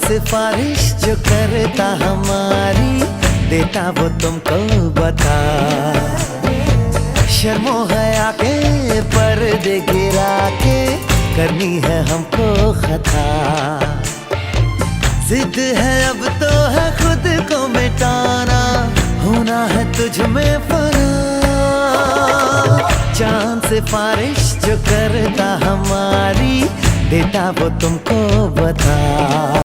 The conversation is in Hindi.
सिफारिश जो करता हमारी, देता वो तुमको बता। शर्मो है आके पर्दे गिरा के, करनी है हमको खता। जिद है अब तो है खुद को मिटाना, होना है तुझ में फना। चांद सिफारिश जो करता हमारी, देता वो तुमको बता।